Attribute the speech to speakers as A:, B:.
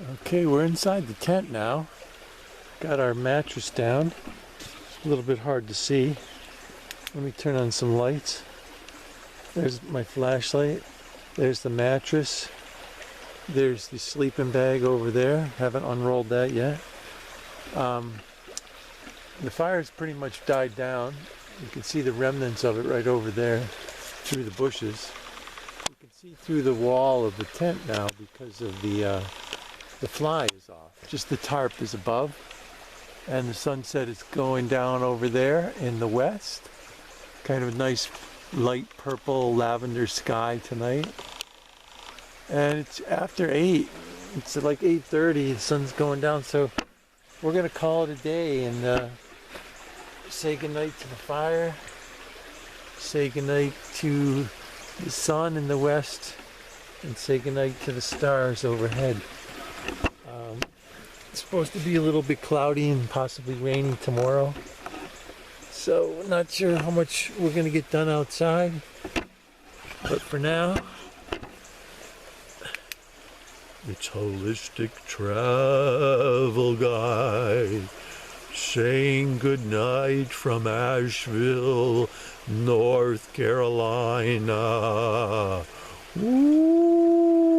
A: Okay, we're inside the tent now. Got our mattress down. A little bit hard to see. Let me turn on some lights. There's my flashlight. There's the mattress. There's the sleeping bag over there. Haven't unrolled that yet. The fire's pretty much died down. You can see the remnants of it right over there through the bushes. You can see through the wall of the tent now because of the fly is off. Just the tarp is above, and the sunset is going down over there in the west. Kind of a nice light purple lavender sky tonight. And it's after 8. It's like 8:30. The sun's going down, so we're gonna call it a day and say goodnight to the fire. Say goodnight to the sun in the west, and say goodnight to the stars overhead. It's supposed to be a little bit cloudy and possibly rainy tomorrow, so not sure how much we're going to get done outside, but for now it's Holistic Travel Guide saying goodnight from Asheville, North Carolina. Ooh.